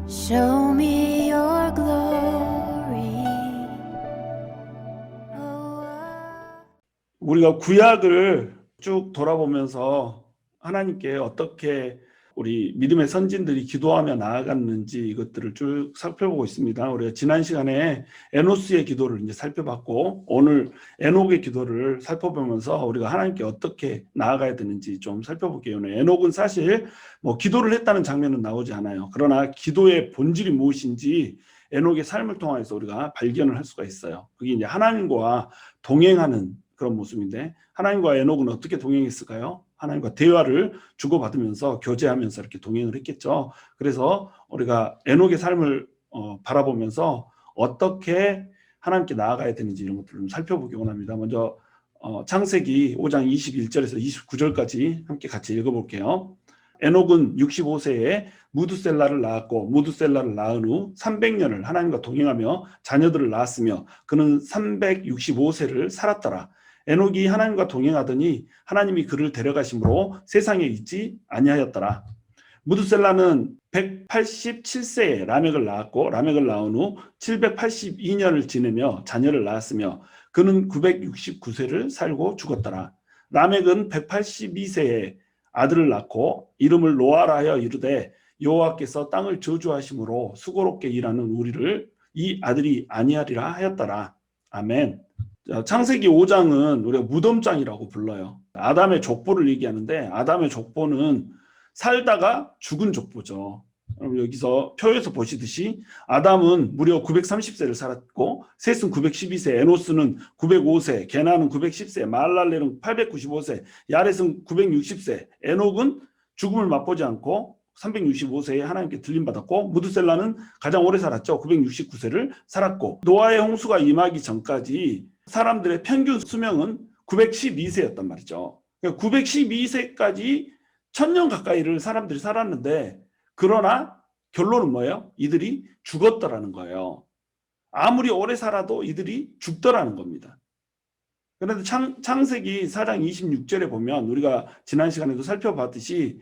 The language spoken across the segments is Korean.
Show me your glory. 우리가 구약을 쭉 돌아보면서 하나님께 어떻게 우리 믿음의 선진들이 기도하며 나아갔는지 이것들을 쭉 살펴보고 있습니다. 우리가 지난 시간에 에노스의 기도를 이제 살펴봤고, 오늘 에녹의 기도를 살펴보면서 우리가 하나님께 어떻게 나아가야 되는지 좀 살펴볼게요. 에녹은 사실 뭐 기도를 했다는 장면은 나오지 않아요. 그러나 기도의 본질이 무엇인지 에녹의 삶을 통해서 우리가 발견을 할 수가 있어요. 그게 이제 하나님과 동행하는 그런 모습인데, 하나님과 에녹은 어떻게 동행했을까요? 하나님과 대화를 주고받으면서 교제하면서 이렇게 동행을 했겠죠. 그래서 우리가 에녹의 삶을 바라보면서 어떻게 하나님께 나아가야 되는지 이런 것들을 좀 살펴보기 원합니다. 먼저 창세기 5장 21절에서 29절까지 함께 같이 읽어볼게요. 에녹은 65세에 무두셀라를 낳았고, 무두셀라를 낳은 후 300년을 하나님과 동행하며 자녀들을 낳았으며 그는 365세를 살았더라. 에녹이 하나님과 동행하더니 하나님이 그를 데려가심으로 세상에 있지 아니하였더라. 무두셀라는 187세에 라멕을 낳았고, 라멕을 낳은 후 782년을 지내며 자녀를 낳았으며 그는 969세를 살고 죽었더라. 라멕은 182세에 아들을 낳고 이름을 노아라 하여 이르되 여호와께서 땅을 저주하심으로 수고롭게 일하는 우리를 이 아들이 아니하리라 하였더라. 아멘. 창세기 5장은 우리가 무덤장이라고 불러요. 아담의 족보를 얘기하는데, 아담의 족보는 살다가 죽은 족보죠. 여기서 표에서 보시듯이 아담은 무려 930세를 살았고, 셋은 912세, 에노스는 905세, 게나는 910세, 마할랄렐은 895세, 야렛은 960세, 에녹은 죽음을 맛보지 않고 365세에 하나님께 들림받았고, 무드셀라는 가장 오래 살았죠. 969세를 살았고, 노아의 홍수가 임하기 전까지 사람들의 평균 수명은 912세였단 말이죠. 912세까지 1000년 가까이를 사람들이 살았는데, 그러나 결론은 뭐예요? 이들이 죽었더라는 거예요. 아무리 오래 살아도 이들이 죽더라는 겁니다. 그런데 창세기 4장 26절에 보면 우리가 지난 시간에도 살펴봤듯이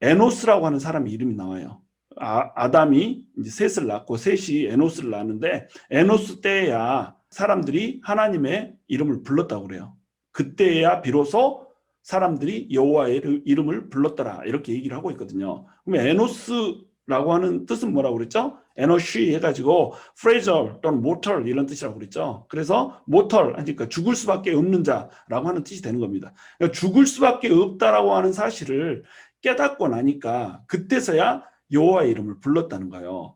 에노스라고 하는 사람의 이름이 나와요. 아담이 이제 셋을 낳고 셋이 에노스를 낳는데, 에노스 때야 사람들이 하나님의 이름을 불렀다고 그래요. 그때야 비로소 사람들이 여호와의 이름을 불렀더라, 이렇게 얘기를 하고 있거든요. 그러면 에노스라고 하는 뜻은 뭐라고 그랬죠? 에너쉬 해가지고 프레이저 또는 모털 이런 뜻이라고 그랬죠. 그래서 모털, 그러니까 죽을 수밖에 없는 자라고 하는 뜻이 되는 겁니다. 그러니까 죽을 수밖에 없다라고 하는 사실을 깨닫고 나니까 그때서야 여호와의 이름을 불렀다는 거예요.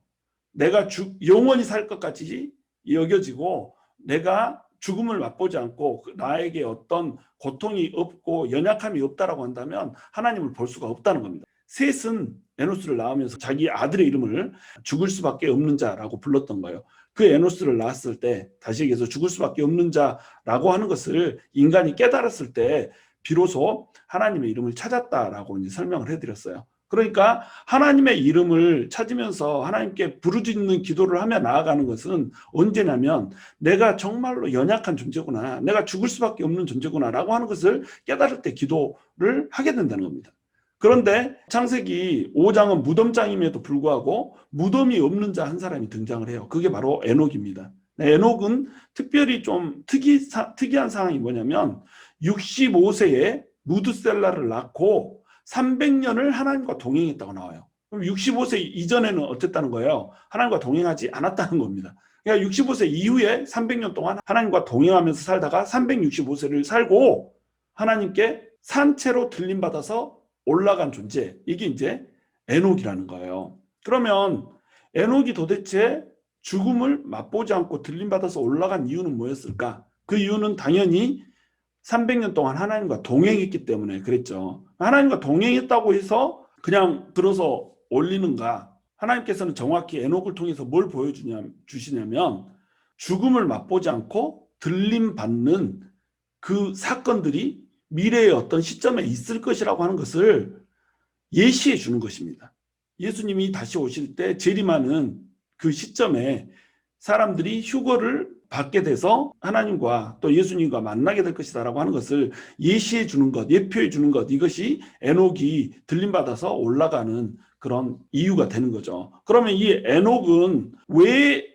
내가 영원히 살 것 같이 여겨지고, 내가 죽음을 맛보지 않고 나에게 어떤 고통이 없고 연약함이 없다라고 한다면 하나님을 볼 수가 없다는 겁니다. 셋은 에노스를 낳으면서 자기 아들의 이름을 죽을 수밖에 없는 자라고 불렀던 거예요. 그 에노스를 낳았을 때, 다시 얘기해서 죽을 수밖에 없는 자라고 하는 것을 인간이 깨달았을 때 비로소 하나님의 이름을 찾았다라고 이제 설명을 해드렸어요. 그러니까 하나님의 이름을 찾으면서 하나님께 부르짖는 기도를 하며 나아가는 것은 언제냐면, 내가 정말로 연약한 존재구나, 내가 죽을 수밖에 없는 존재구나 라고 하는 것을 깨달을 때 기도를 하게 된다는 겁니다. 그런데 창세기 5장은 무덤장임에도 불구하고 무덤이 없는 자 한 사람이 등장을 해요. 그게 바로 에녹입니다. 에녹은 특별히 좀 특이한 상황이 뭐냐면, 65세에 무드셀라를 낳고 300년을 하나님과 동행했다고 나와요. 그럼 65세 이전에는 어땠다는 거예요? 하나님과 동행하지 않았다는 겁니다. 그러니까 65세 이후에 300년 동안 하나님과 동행하면서 살다가 365세를 살고 하나님께 산채로 들림받아서 올라간 존재, 이게 이제 에녹이라는 거예요. 그러면 에녹이 도대체 죽음을 맛보지 않고 들림받아서 올라간 이유는 뭐였을까? 그 이유는 당연히 300년 동안 하나님과 동행했기 때문에 그랬죠. 하나님과 동행했다고 해서 그냥 들어서 올리는가? 하나님께서는 정확히 에녹을 통해서 뭘 보여주시냐면, 죽음을 맛보지 않고 들림받는 그 사건들이 미래의 어떤 시점에 있을 것이라고 하는 것을 예시해 주는 것입니다. 예수님이 다시 오실 때 재림하는 그 시점에 사람들이 휴거를 받게 돼서 하나님과 또 예수님과 만나게 될 것이다라고 하는 것을 예시해 주는 것, 예표해 주는 것, 이것이 에녹이 들림받아서 올라가는 그런 이유가 되는 거죠. 그러면 이 에녹은 왜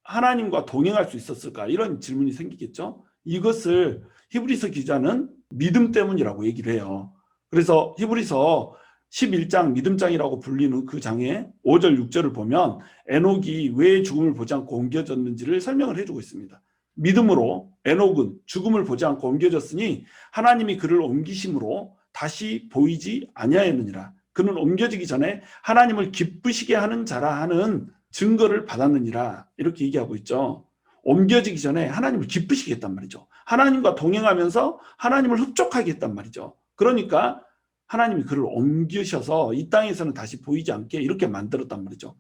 하나님과 동행할 수 있었을까? 이런 질문이 생기겠죠. 이것을 히브리서 기자는 믿음 때문이라고 얘기를 해요. 그래서 히브리서 11장 믿음장이라고 불리는 그 장의 5절 6절을 보면 에녹이 왜 죽음을 보지 않고 옮겨졌는지를 설명을 해주고 있습니다. 믿음으로 에녹은 죽음을 보지 않고 옮겨졌으니 하나님이 그를 옮기심으로 다시 보이지 아니하였느니라. 그는 옮겨지기 전에 하나님을 기쁘시게 하는 자라 하는 증거를 받았느니라. 이렇게 얘기하고 있죠. 옮겨지기 전에 하나님을 기쁘시게 했단 말이죠. 하나님과 동행하면서 하나님을 흡족하게 했단 말이죠. 그러니까 하나님이 그를 옮기셔서 이 땅에서는 다시 보이지 않게 이렇게 만들었단 말이죠.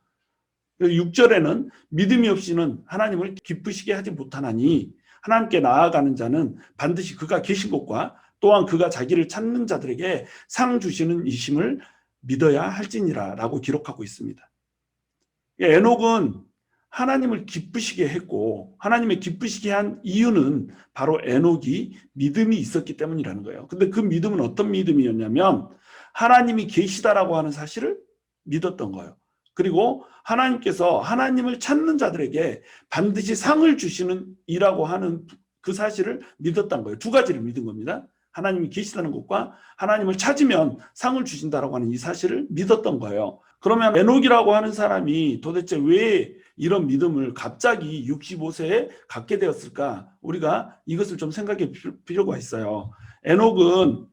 6절에는 믿음이 없이는 하나님을 기쁘시게 하지 못하나니 하나님께 나아가는 자는 반드시 그가 계신 곳과 또한 그가 자기를 찾는 자들에게 상 주시는 이심을 믿어야 할지니라 라고 기록하고 있습니다. 에녹은 하나님을 기쁘시게 했고 하나님의 기쁘시게 한 이유는 바로 에녹이 믿음이 있었기 때문이라는 거예요. 근데 그 믿음은 어떤 믿음이었냐면 하나님이 계시다라고 하는 사실을 믿었던 거예요. 그리고 하나님께서 하나님을 찾는 자들에게 반드시 상을 주시는 이라고 하는 그 사실을 믿었던 거예요. 두 가지를 믿은 겁니다. 하나님이 계시다는 것과 하나님을 찾으면 상을 주신다라고 하는 이 사실을 믿었던 거예요. 그러면 에녹이라고 하는 사람이 도대체 왜 이런 믿음을 갑자기 65세에 갖게 되었을까? 우리가 이것을 좀 생각해 볼 필요가 있어요. 에녹은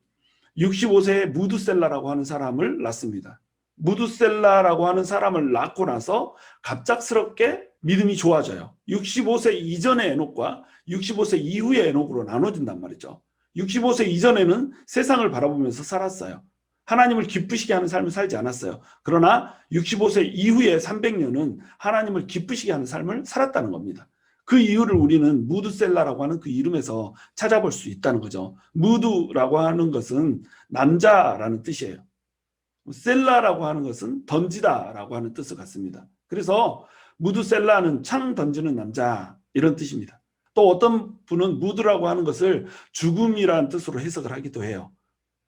65세에 무드셀라라고 하는 사람을 낳습니다. 무드셀라라고 하는 사람을 낳고 나서 갑작스럽게 믿음이 좋아져요. 65세 이전의 에녹과 65세 이후의 에녹으로 나눠진단 말이죠. 65세 이전에는 세상을 바라보면서 살았어요. 하나님을 기쁘시게 하는 삶을 살지 않았어요. 그러나 65세 이후의 300년은 하나님을 기쁘시게 하는 삶을 살았다는 겁니다. 그 이유를 우리는 무드셀라라고 하는 그 이름에서 찾아볼 수 있다는 거죠. 무드라고 하는 것은 남자라는 뜻이에요. 셀라라고 하는 것은 던지다라고 하는 뜻을 갖습니다. 그래서 무드셀라는 창 던지는 남자 이런 뜻입니다. 또 어떤 분은 무드라고 하는 것을 죽음이라는 뜻으로 해석을 하기도 해요.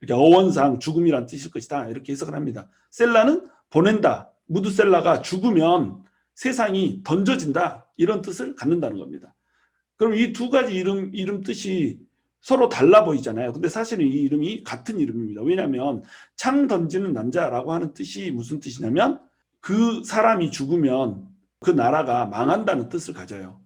이렇게 어원상 죽음이란 뜻일 것이다 이렇게 해석을 합니다. 셀라는 보낸다. 무드셀라가 죽으면 세상이 던져진다 이런 뜻을 갖는다는 겁니다. 그럼 이 두 가지 이름 뜻이 서로 달라 보이잖아요. 근데 사실은 이 이름이 같은 이름입니다. 왜냐하면 창 던지는 남자라고 하는 뜻이 무슨 뜻이냐면 그 사람이 죽으면 그 나라가 망한다는 뜻을 가져요.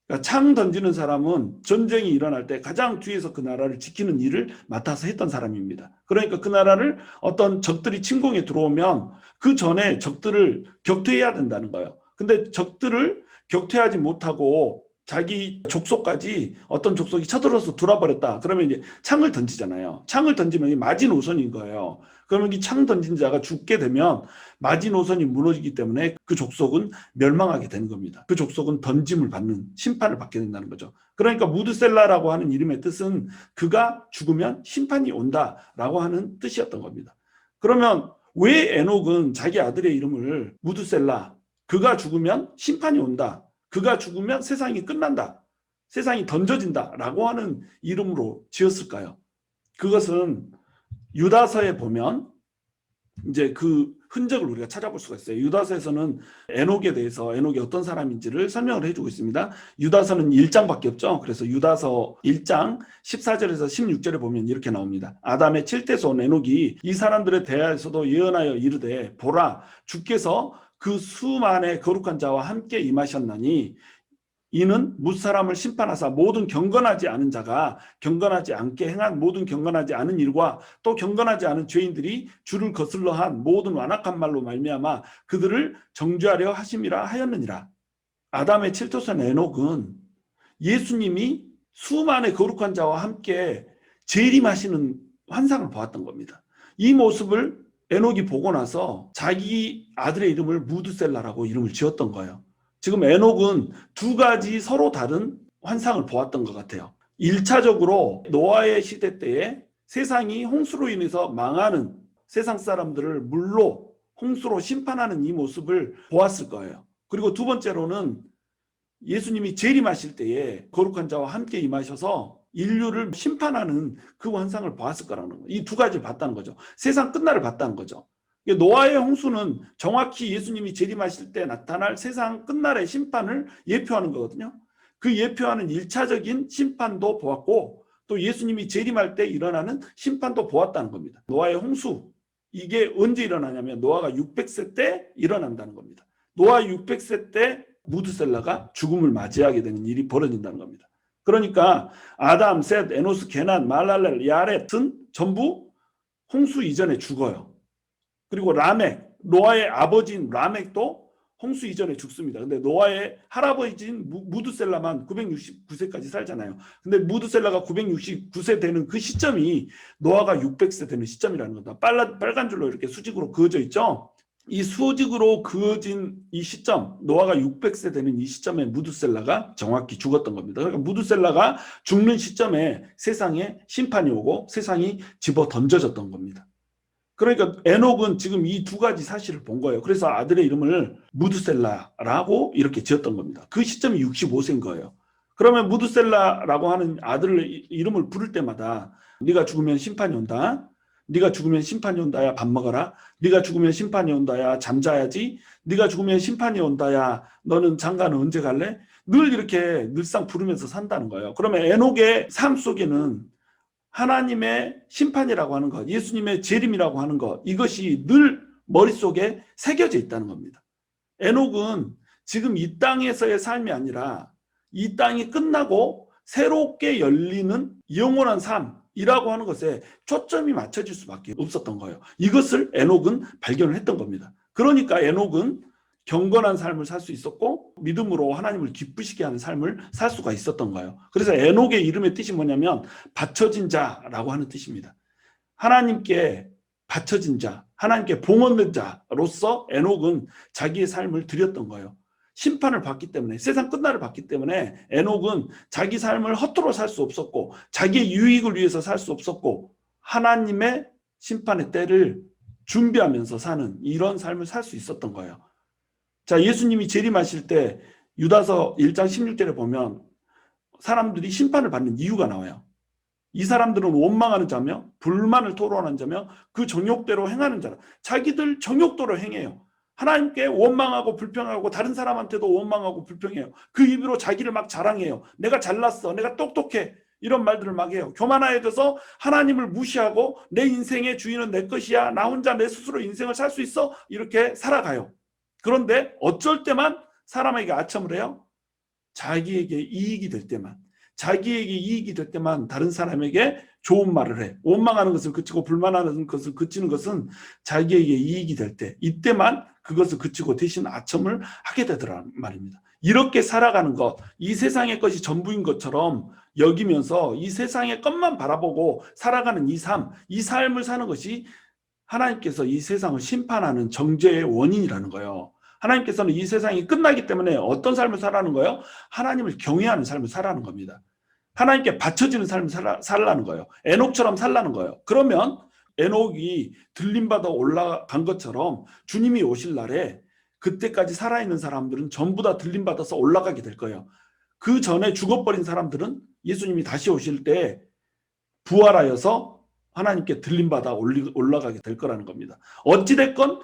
그러니까 창 던지는 사람은 전쟁이 일어날 때 가장 뒤에서 그 나라를 지키는 일을 맡아서 했던 사람입니다. 그러니까 그 나라를 어떤 적들이 침공에 들어오면 그 전에 적들을 격퇴해야 된다는 거예요. 근데 적들을 격퇴하지 못하고 자기 족속까지 어떤 족속이 쳐들어서 돌아버렸다. 그러면 이제 창을 던지잖아요. 창을 던지면 마지노선인 거예요. 그러면 이 창 던진 자가 죽게 되면 마지노선이 무너지기 때문에 그 족속은 멸망하게 되는 겁니다. 그 족속은 던짐을 받는 심판을 받게 된다는 거죠. 그러니까 무드셀라라고 하는 이름의 뜻은 그가 죽으면 심판이 온다라고 하는 뜻이었던 겁니다. 그러면 왜 에녹은 자기 아들의 이름을 무드셀라, 그가 죽으면 심판이 온다, 그가 죽으면 세상이 끝난다, 세상이 던져진다라고 하는 이름으로 지었을까요? 그것은 유다서에 보면 이제 그 흔적을 우리가 찾아볼 수가 있어요. 유다서에서는 에녹에 대해서 에녹이 어떤 사람인지를 설명을 해주고 있습니다. 유다서는 1장밖에 없죠. 그래서 유다서 1장 14절에서 16절에 보면 이렇게 나옵니다. 아담의 7대손 온 에녹이 이 사람들에 대하여서도 예언하여 이르되 보라 주께서 그 수만의 거룩한 자와 함께 임하셨나니 이는 무사람을 심판하사 모든 경건하지 않은 자가 경건하지 않게 행한 모든 경건하지 않은 일과 또 경건하지 않은 죄인들이 주를 거슬러 한 모든 완악한 말로 말미암아 그들을 정죄하려 하심이라 하였느니라. 아담의 7토son 에녹은 예수님이 수만의 거룩한 자와 함께 재림하시는 환상을 보았던 겁니다. 이 모습을 에녹이 보고 나서 자기 아들의 이름을 무드셀라라고 이름을 지었던 거예요. 지금 에녹은 두 가지 서로 다른 환상을 보았던 것 같아요. 1차적으로 노아의 시대 때에 세상이 홍수로 인해서 망하는 세상 사람들을 물로 홍수로 심판하는 이 모습을 보았을 거예요. 그리고 두 번째로는 예수님이 재림하실 때에 거룩한 자와 함께 임하셔서 인류를 심판하는 그 환상을 보았을 거라는 거예요. 이 두 가지를 봤다는 거죠. 세상 끝날을 봤다는 거죠. 노아의 홍수는 정확히 예수님이 재림하실 때 나타날 세상 끝날의 심판을 예표하는 거거든요. 그 예표하는 1차적인 심판도 보았고 또 예수님이 재림할 때 일어나는 심판도 보았다는 겁니다. 노아의 홍수, 이게 언제 일어나냐면 노아가 600세 때 일어난다는 겁니다. 노아 600세 때 무드셀라가 죽음을 맞이하게 되는 일이 벌어진다는 겁니다. 그러니까 아담, 셋, 에노스, 게난, 말랄렐, 야렛은 전부 홍수 이전에 죽어요. 그리고 라멕, 노아의 아버지인 라멕도 홍수 이전에 죽습니다. 근데 노아의 할아버지인 무드셀라만 969세까지 살잖아요. 근데 무드셀라가 969세 되는 그 시점이 노아가 600세 되는 시점이라는 겁니다. 빨간 줄로 이렇게 수직으로 그어져 있죠. 이 수직으로 그어진 이 시점, 노아가 600세 되는 이 시점에 무드셀라가 정확히 죽었던 겁니다. 그러니까 무드셀라가 죽는 시점에 세상에 심판이 오고 세상이 집어 던져졌던 겁니다. 그러니까 에녹은 지금 이 두 가지 사실을 본 거예요. 그래서 아들의 이름을 무드셀라라고 이렇게 지었던 겁니다. 그 시점이 65세인 거예요. 그러면 무드셀라라고 하는 아들의 이름을 부를 때마다 네가 죽으면 심판이 온다. 네가 죽으면 심판이 온다야 밥 먹어라. 네가 죽으면 심판이 온다야 잠자야지. 네가 죽으면 심판이 온다야 너는 장가는 언제 갈래? 늘 이렇게 늘상 부르면서 산다는 거예요. 그러면 에녹의 삶 속에는 하나님의 심판이라고 하는 것, 예수님의 재림이라고 하는 것, 이것이 늘 머릿속에 새겨져 있다는 겁니다. 에녹은 지금 이 땅에서의 삶이 아니라 이 땅이 끝나고 새롭게 열리는 영원한 삶이라고 하는 것에 초점이 맞춰질 수밖에 없었던 거예요. 이것을 에녹은 발견을 했던 겁니다. 그러니까 에녹은 경건한 삶을 살 수 있었고 믿음으로 하나님을 기쁘시게 하는 삶을 살 수가 있었던 거예요. 그래서 에녹의 이름의 뜻이 뭐냐면 바쳐진 자라고 하는 뜻입니다. 하나님께 바쳐진 자, 하나님께 봉헌된 자로서 에녹은 자기의 삶을 드렸던 거예요. 심판을 받기 때문에, 세상 끝날을 받기 때문에 에녹은 자기 삶을 허투루 살 수 없었고 자기의 유익을 위해서 살 수 없었고 하나님의 심판의 때를 준비하면서 사는 이런 삶을 살 수 있었던 거예요. 자, 예수님이 재림하실 때 유다서 1장 16절에 보면 사람들이 심판을 받는 이유가 나와요. 이 사람들은 원망하는 자며 불만을 토로하는 자며 그 정욕대로 행하는 자라. 자기들 정욕대로 행해요. 하나님께 원망하고 불평하고 다른 사람한테도 원망하고 불평해요. 그 입으로 자기를 막 자랑해요. 내가 잘났어. 내가 똑똑해. 이런 말들을 막 해요. 교만하여져서 하나님을 무시하고 내 인생의 주인은 내 것이야. 나 혼자 내 스스로 인생을 살 수 있어. 이렇게 살아가요. 그런데 어쩔 때만 사람에게 아첨을 해요. 자기에게 이익이 될 때만, 자기에게 이익이 될 때만 다른 사람에게 좋은 말을 해. 원망하는 것을 그치고 불만하는 것을 그치는 것은 자기에게 이익이 될 때, 이때만 그것을 그치고 대신 아첨을 하게 되더란 말입니다. 이렇게 살아가는 것, 이 세상의 것이 전부인 것처럼 여기면서 이 세상의 것만 바라보고 살아가는 이 삶을 사는 것이 하나님께서 이 세상을 심판하는 정죄의 원인이라는 거예요. 하나님께서는 이 세상이 끝나기 때문에 어떤 삶을 살라는 거예요? 하나님을 경외하는 삶을 살라는 겁니다. 하나님께 바쳐지는 삶을 살라는 거예요. 에녹처럼 살라는 거예요. 그러면 에녹이 들림받아 올라간 것처럼 주님이 오실 날에 그때까지 살아있는 사람들은 전부 다 들림받아서 올라가게 될 거예요. 그 전에 죽어버린 사람들은 예수님이 다시 오실 때 부활하여서 하나님께 들림받아 올라가게 될 거라는 겁니다. 어찌됐건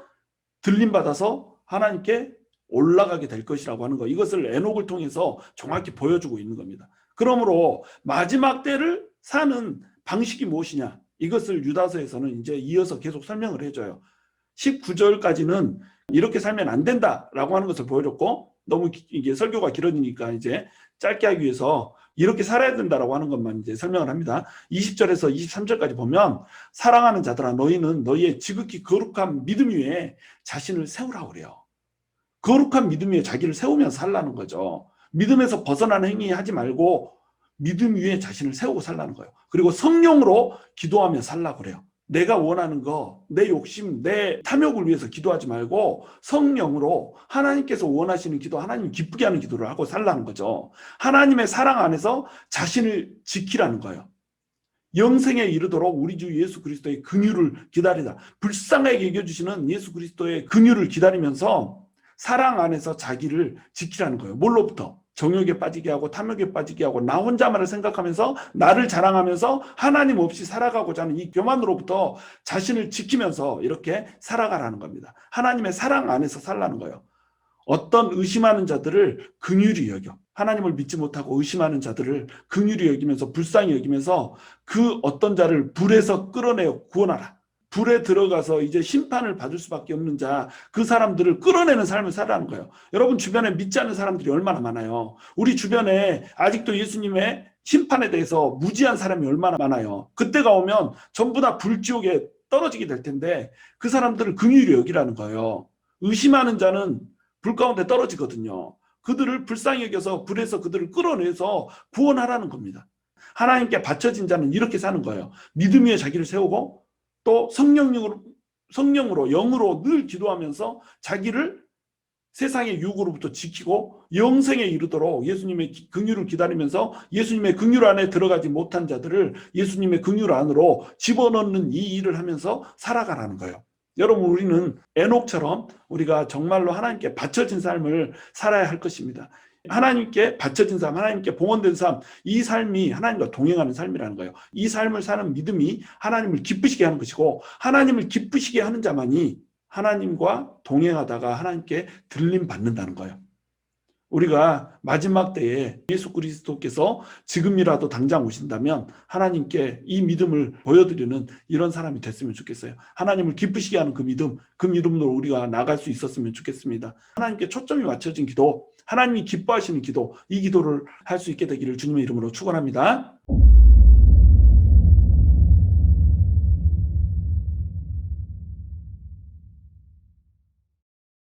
들림받아서 하나님께 올라가게 될 것이라고 하는 거, 이것을 에녹을 통해서 정확히 보여주고 있는 겁니다. 그러므로 마지막 때를 사는 방식이 무엇이냐, 이것을 유다서에서는 이제 이어서 계속 설명을 해줘요. 19절까지는 이렇게 살면 안 된다라고 하는 것을 보여줬고, 너무 이게 설교가 길어지니까 이제 짧게 하기 위해서 이렇게 살아야 된다라고 하는 것만 이제 설명을 합니다. 20절에서 23절까지 보면 사랑하는 자들아 너희는 너희의 지극히 거룩한 믿음 위에 자신을 세우라고 그래요. 거룩한 믿음 위에 자기를 세우면서 살라는 거죠. 믿음에서 벗어나는 행위 하지 말고 믿음 위에 자신을 세우고 살라는 거예요. 그리고 성령으로 기도하며 살라고 그래요. 내가 원하는 거, 내 욕심, 내 탐욕을 위해서 기도하지 말고 성령으로 하나님께서 원하시는 기도, 하나님 기쁘게 하는 기도를 하고 살라는 거죠. 하나님의 사랑 안에서 자신을 지키라는 거예요. 영생에 이르도록 우리 주 예수 그리스도의 긍휼을 기다리다. 불쌍하게 여겨주시는 예수 그리스도의 긍휼을 기다리면서 사랑 안에서 자기를 지키라는 거예요. 뭘로부터? 정욕에 빠지게 하고 탐욕에 빠지게 하고 나 혼자만을 생각하면서 나를 자랑하면서 하나님 없이 살아가고자 하는 이 교만으로부터 자신을 지키면서 이렇게 살아가라는 겁니다. 하나님의 사랑 안에서 살라는 거예요. 어떤 의심하는 자들을 긍휼히 여겨. 하나님을 믿지 못하고 의심하는 자들을 긍휼히 여기면서 불쌍히 여기면서 그 어떤 자를 불에서 끌어내어 구원하라. 불에 들어가서 이제 심판을 받을 수밖에 없는 자, 그 사람들을 끌어내는 삶을 살아가는 거예요. 여러분 주변에 믿지 않는 사람들이 얼마나 많아요. 우리 주변에 아직도 예수님의 심판에 대해서 무지한 사람이 얼마나 많아요. 그때가 오면 전부 다 불지옥에 떨어지게 될 텐데 그 사람들을 긍휼히 여기라는 거예요. 의심하는 자는 불 가운데 떨어지거든요. 그들을 불쌍히 여겨서 불에서 그들을 끌어내서 구원하라는 겁니다. 하나님께 바쳐진 자는 이렇게 사는 거예요. 믿음 위에 자기를 세우고 또 성령으로 영으로 늘 기도하면서 자기를 세상의 유혹으로부터 지키고 영생에 이르도록 예수님의 긍휼을 기다리면서 예수님의 긍휼 안에 들어가지 못한 자들을 예수님의 긍휼 안으로 집어넣는 이 일을 하면서 살아가라는 거예요. 여러분 우리는 에녹처럼 우리가 정말로 하나님께 바쳐진 삶을 살아야 할 것입니다. 하나님께 바쳐진 삶, 하나님께 봉헌된 삶, 이 삶이 하나님과 동행하는 삶이라는 거예요. 이 삶을 사는 믿음이 하나님을 기쁘시게 하는 것이고 하나님을 기쁘시게 하는 자만이 하나님과 동행하다가 하나님께 들림 받는다는 거예요. 우리가 마지막 때에 예수 그리스도께서 지금이라도 당장 오신다면 하나님께 이 믿음을 보여드리는 이런 사람이 됐으면 좋겠어요. 하나님을 기쁘시게 하는 그 믿음으로 우리가 나갈 수 있었으면 좋겠습니다. 하나님께 초점이 맞춰진 기도, 하나님이 기뻐하시는 기도, 이 기도를 할 수 있게 되기를 주님의 이름으로 축원합니다.